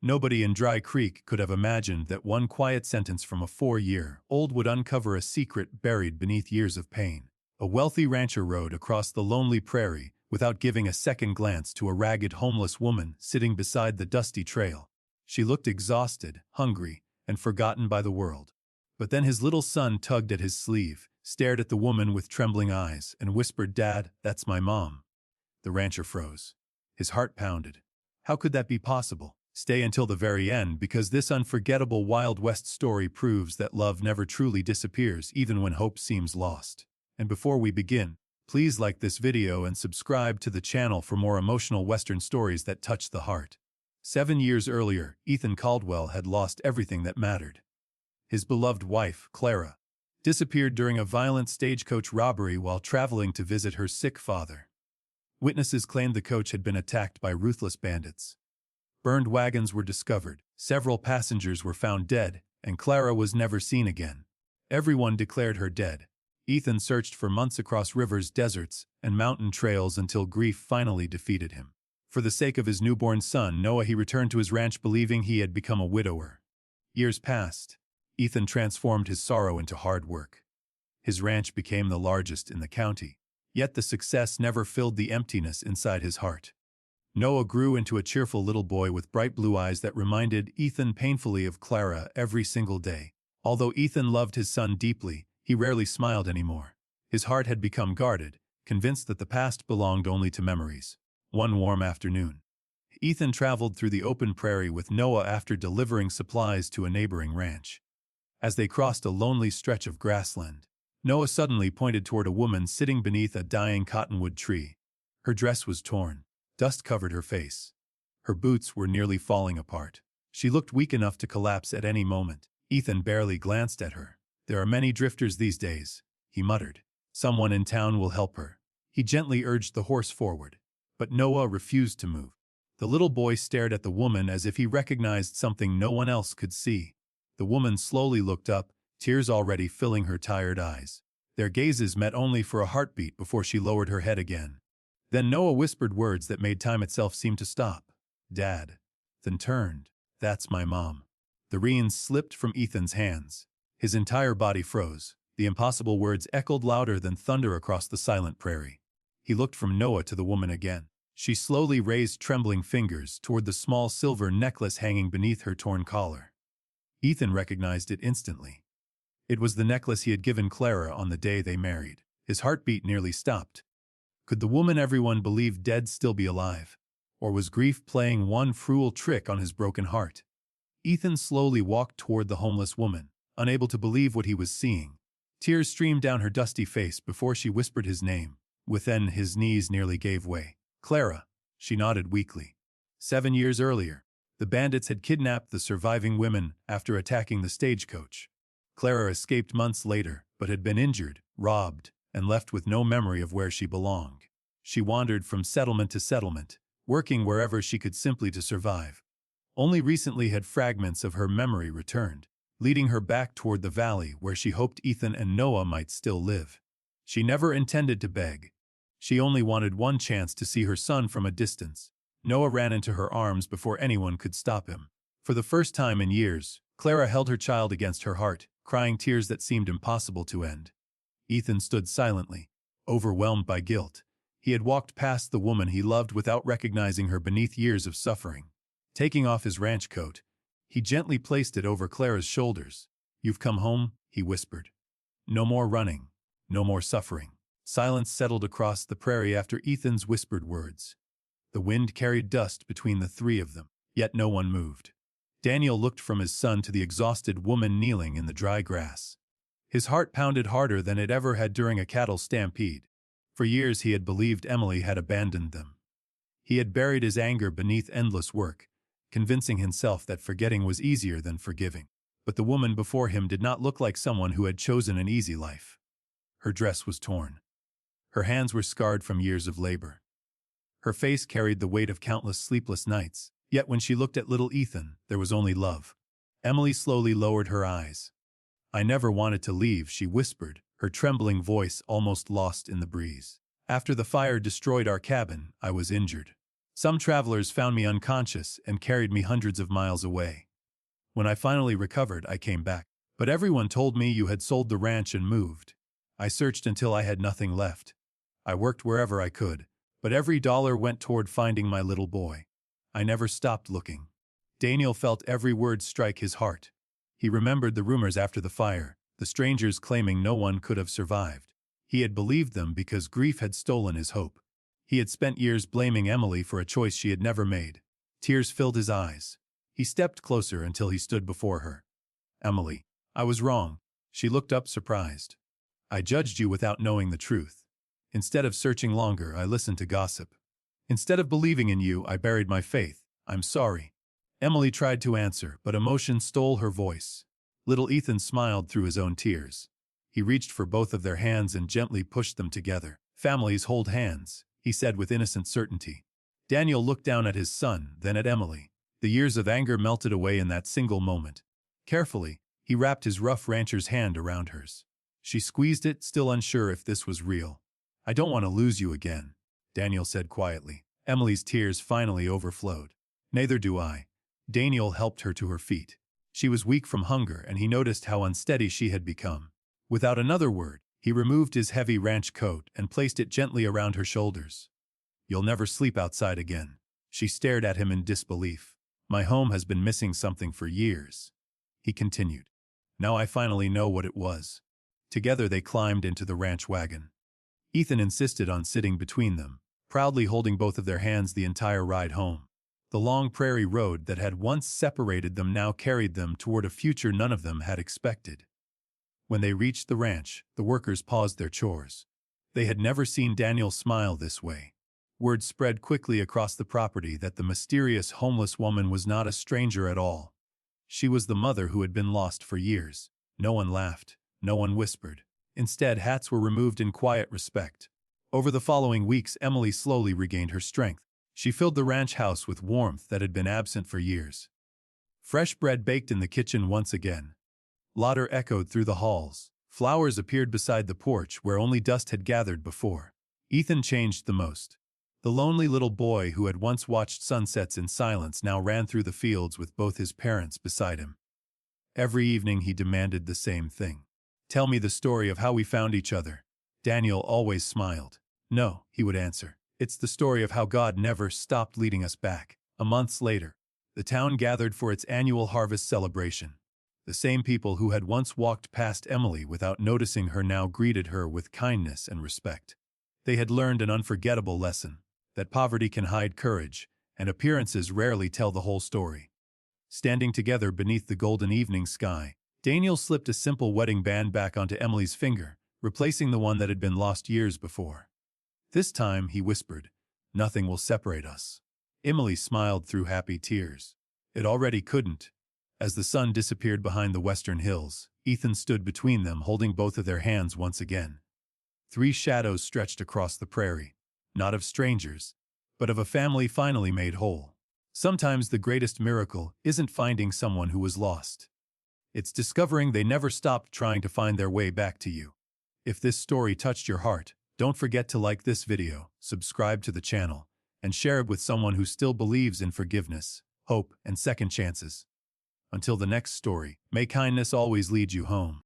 Nobody in Dry Creek could have imagined that one quiet sentence from a 4-year-old would uncover a secret buried beneath years of pain. A wealthy rancher rode across the lonely prairie without giving a second glance to a ragged homeless woman sitting beside the dusty trail. She looked exhausted, hungry, and forgotten by the world. But then his little son tugged at his sleeve, stared at the woman with trembling eyes, and whispered, "Dad, that's my mom." The rancher froze. His heart pounded. How could that be possible? Stay until the very end, because this unforgettable Wild West story proves that love never truly disappears even when hope seems lost. And before we begin, please like this video and subscribe to the channel for more emotional Western stories that touch the heart. 7 years earlier, Ethan Caldwell had lost everything that mattered. His beloved wife, Clara, disappeared during a violent stagecoach robbery while traveling to visit her sick father. Witnesses claimed the coach had been attacked by ruthless bandits. Burned wagons were discovered, several passengers were found dead, and Clara was never seen again. Everyone declared her dead. Ethan searched for months across rivers, deserts, and mountain trails until grief finally defeated him. For the sake of his newborn son, Noah, he returned to his ranch believing he had become a widower. Years passed. Ethan transformed his sorrow into hard work. His ranch became the largest in the county, yet the success never filled the emptiness inside his heart. Noah grew into a cheerful little boy with bright blue eyes that reminded Ethan painfully of Clara every single day. Although Ethan loved his son deeply, he rarely smiled anymore. His heart had become guarded, convinced that the past belonged only to memories. One warm afternoon, Ethan traveled through the open prairie with Noah after delivering supplies to a neighboring ranch. As they crossed a lonely stretch of grassland, Noah suddenly pointed toward a woman sitting beneath a dying cottonwood tree. Her dress was torn. Dust covered her face. Her boots were nearly falling apart. She looked weak enough to collapse at any moment. Ethan barely glanced at her. "There are many drifters these days," he muttered. "Someone in town will help her." He gently urged the horse forward, but Noah refused to move. The little boy stared at the woman as if he recognized something no one else could see. The woman slowly looked up, tears already filling her tired eyes. Their gazes met only for a heartbeat before she lowered her head again. Then Noah whispered words that made time itself seem to stop. "Dad." Then turned. "That's my mom." The reins slipped from Ethan's hands. His entire body froze. The impossible words echoed louder than thunder across the silent prairie. He looked from Noah to the woman again. She slowly raised trembling fingers toward the small silver necklace hanging beneath her torn collar. Ethan recognized it instantly. It was the necklace he had given Clara on the day they married. His heartbeat nearly stopped. Could the woman everyone believed dead still be alive? Or was grief playing one cruel trick on his broken heart? Ethan slowly walked toward the homeless woman, unable to believe what he was seeing. Tears streamed down her dusty face before she whispered his name. Within, his knees nearly gave way. "Clara," she nodded weakly. 7 years earlier, the bandits had kidnapped the surviving women after attacking the stagecoach. Clara escaped months later, but had been injured, robbed, and left with no memory of where she belonged. She wandered from settlement to settlement, working wherever she could simply to survive. Only recently had fragments of her memory returned, leading her back toward the valley where she hoped Ethan and Noah might still live. She never intended to beg. She only wanted one chance to see her son from a distance. Noah ran into her arms before anyone could stop him. For the first time in years, Clara held her child against her heart, crying tears that seemed impossible to end. Ethan stood silently, overwhelmed by guilt. He had walked past the woman he loved without recognizing her beneath years of suffering. Taking off his ranch coat, he gently placed it over Clara's shoulders. "You've come home," he whispered. "No more running, no more suffering." Silence settled across the prairie after Ethan's whispered words. The wind carried dust between the three of them, yet no one moved. Daniel looked from his son to the exhausted woman kneeling in the dry grass. His heart pounded harder than it ever had during a cattle stampede. For years he had believed Emily had abandoned them. He had buried his anger beneath endless work, convincing himself that forgetting was easier than forgiving. But the woman before him did not look like someone who had chosen an easy life. Her dress was torn. Her hands were scarred from years of labor. Her face carried the weight of countless sleepless nights, yet when she looked at little Ethan, there was only love. Emily slowly lowered her eyes. "I never wanted to leave," she whispered, her trembling voice almost lost in the breeze. "After the fire destroyed our cabin, I was injured. Some travelers found me unconscious and carried me hundreds of miles away. When I finally recovered, I came back. But everyone told me you had sold the ranch and moved. I searched until I had nothing left. I worked wherever I could, but every dollar went toward finding my little boy. I never stopped looking. Daniel felt every word strike his heart. He remembered the rumors after the fire, the strangers claiming no one could have survived. He had believed them because grief had stolen his hope. He had spent years blaming Emily for a choice she had never made. Tears filled his eyes. He stepped closer until he stood before her. Emily, I was wrong. She looked up surprised. I judged you without knowing the truth. Instead of searching longer, I listened to gossip. Instead of believing in you, I buried my faith. I'm sorry. Emily tried to answer, but emotion stole her voice. Little Ethan smiled through his own tears. He reached for both of their hands and gently pushed them together. Families hold hands, he said with innocent certainty. Daniel looked down at his son, then at Emily. The years of anger melted away in that single moment. Carefully, he wrapped his rough rancher's hand around hers. She squeezed it, still unsure if this was real. I don't want to lose you again, Daniel said quietly. Emily's tears finally overflowed. Neither do I. Daniel helped her to her feet. She was weak from hunger, and he noticed how unsteady she had become. Without another word, he removed his heavy ranch coat and placed it gently around her shoulders. You'll never sleep outside again. She stared at him in disbelief. My home has been missing something for years, he continued. Now I finally know what it was. Together they climbed into the ranch wagon. Ethan insisted on sitting between them, proudly holding both of their hands the entire ride home. The long prairie road that had once separated them now carried them toward a future none of them had expected. When they reached the ranch, the workers paused their chores. They had never seen Daniel smile this way. Word spread quickly across the property that the mysterious homeless woman was not a stranger at all. She was the mother who had been lost for years. No one laughed. No one whispered. Instead, hats were removed in quiet respect. Over the following weeks, Emily slowly regained her strength. She filled the ranch house with warmth that had been absent for years. Fresh bread baked in the kitchen once again. Laughter echoed through the halls. Flowers appeared beside the porch where only dust had gathered before. Ethan changed the most. The lonely little boy who had once watched sunsets in silence now ran through the fields with both his parents beside him. Every evening he demanded the same thing. Tell me the story of how we found each other. Daniel always smiled. No, he would answer. It's the story of how God never stopped leading us back. A month later, the town gathered for its annual harvest celebration. The same people who had once walked past Emily without noticing her now greeted her with kindness and respect. They had learned an unforgettable lesson, that poverty can hide courage, and appearances rarely tell the whole story. Standing together beneath the golden evening sky, Daniel slipped a simple wedding band back onto Emily's finger, replacing the one that had been lost years before. This time, he whispered, nothing will separate us. Emily smiled through happy tears. It already couldn't. As the sun disappeared behind the western hills, Ethan stood between them holding both of their hands once again. 3 shadows stretched across the prairie, not of strangers, but of a family finally made whole. Sometimes the greatest miracle isn't finding someone who was lost. It's discovering they never stopped trying to find their way back to you. If this story touched your heart, don't forget to like this video, subscribe to the channel, and share it with someone who still believes in forgiveness, hope, and second chances. Until the next story, may kindness always lead you home.